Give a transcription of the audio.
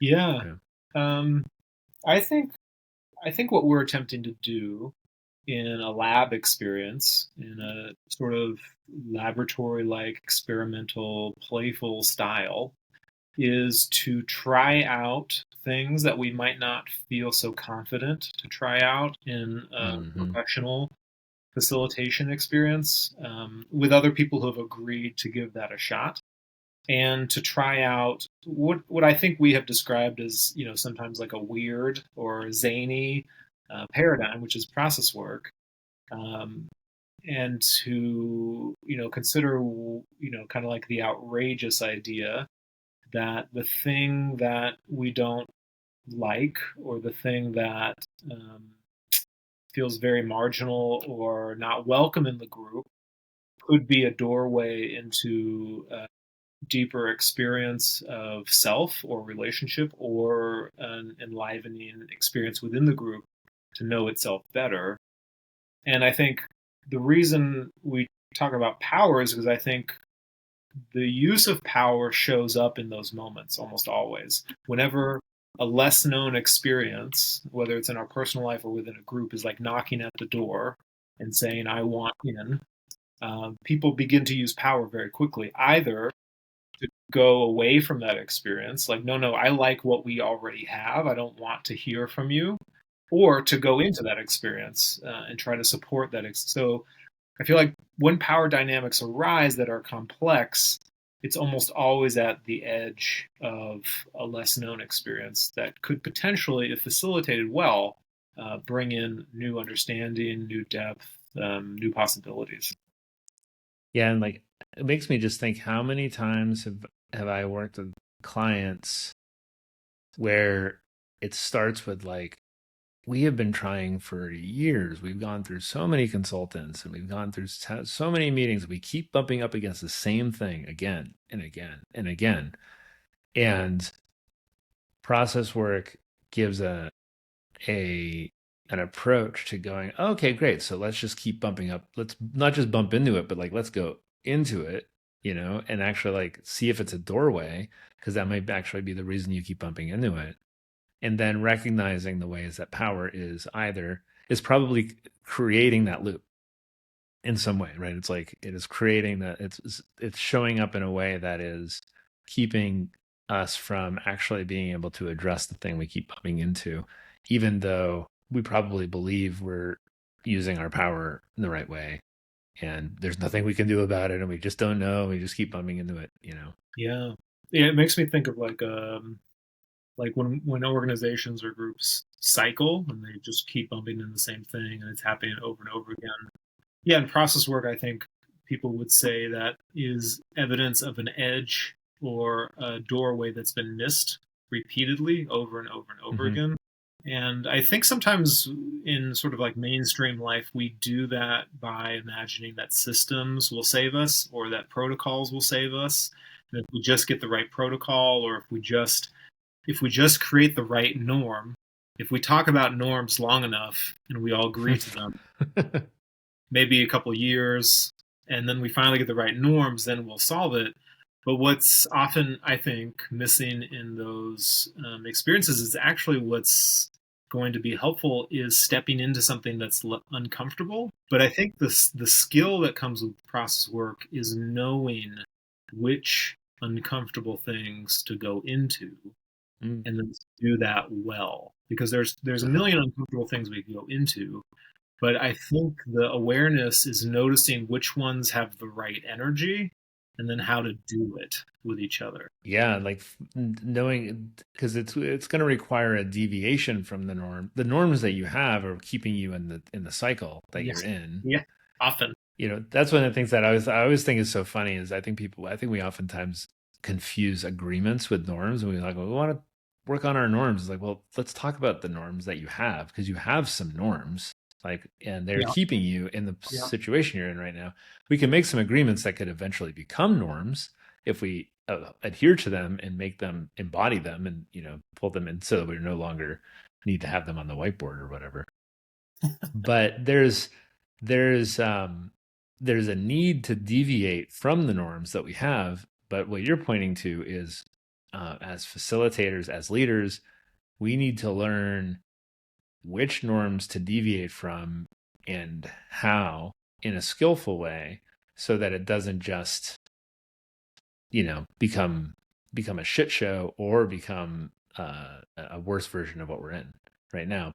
Yeah. Yeah. Um, I think what we're attempting to do in a lab experience, in a sort of laboratory-like experimental, playful style, is to try out things that we might not feel so confident to try out in a Hmm. professional facilitation experience with other people who have agreed to give that a shot and to try out what I think we have described as sometimes like a weird or zany paradigm, which is process work, um, and to consider kind of like the outrageous idea that the thing that we don't like or the thing that um, feels very marginal or not welcome in the group could be a doorway into deeper experience of self or relationship or an enlivening experience within the group to know itself better. And I think the reason we talk about power is because I think the use of power shows up in those moments almost always. Whenever a less known experience, whether it's in our personal life or within a group, is like knocking at the door and saying, I want in, people begin to use power very quickly, either to go away from that experience, like, no, no, I like what we already have. I don't want to hear from you, or to go into that experience and try to support that. So I feel like when power dynamics arise that are complex, it's almost always at the edge of a less known experience that could potentially, if facilitated well, bring in new understanding, new depth, new possibilities. Yeah, and like it makes me just think how many times have I worked with clients where it starts with like we have been trying for years. We've gone through so many consultants and we've gone through so many meetings. We keep bumping up against the same thing again and again and again. And process work gives a an approach to going, okay, great. So let's just keep bumping up. Let's not just bump into it, but like let's go into it, and actually like see if it's a doorway, because that might actually be the reason you keep bumping into it. And then recognizing the ways that power is probably creating that loop in some way, right? It's like it is creating that it's showing up in a way that is keeping us from actually being able to address the thing we keep bumping into, even though we probably believe we're using our power in the right way. And there's nothing we can do about it, and we just don't know. We just keep bumping into it. Yeah, yeah, it makes me think of like when organizations or groups cycle and they just keep bumping into the same thing and it's happening over and over again. Yeah, in process work, I think people would say that is evidence of an edge or a doorway that's been missed repeatedly over and over and over Hmm. again. And I think sometimes in sort of like mainstream life, we do that by imagining that systems will save us or that protocols will save us. And if we just get the right protocol, or if we just create the right norm, if we talk about norms long enough and we all agree to them, maybe a couple of years, and then we finally get the right norms, then we'll solve it. But what's often, I think, missing in those experiences is actually what's going to be helpful is stepping into something that's uncomfortable. But I think the skill that comes with process work is knowing which uncomfortable things to go into Mm. and then do that well. Because there's a Uh-huh. million uncomfortable things we can go into, but I think the awareness is noticing which ones have the right energy and then how to do it with each other. Yeah, like knowing, because it's going to require a deviation from the norm. The norms that you have are keeping you in the cycle that you're Yes. in. Yeah. Often. That's one of the things that I always think is so funny is I think we oftentimes confuse agreements with norms, and we like, well, we want to work on our norms. It's like, well, let's talk about the norms that you have, because you have some norms, like, and they're Yeah. keeping you in the Yeah. situation you're in right now. We can make some agreements that could eventually become norms if we adhere to them and make them embody them, and pull them in so that we no longer need to have them on the whiteboard or whatever. But there's a need to deviate from the norms that we have. But what you're pointing to is as facilitators, as leaders, we need to learn which norms to deviate from and how in a skillful way so that it doesn't just, become a shit show or become a worse version of what we're in right now.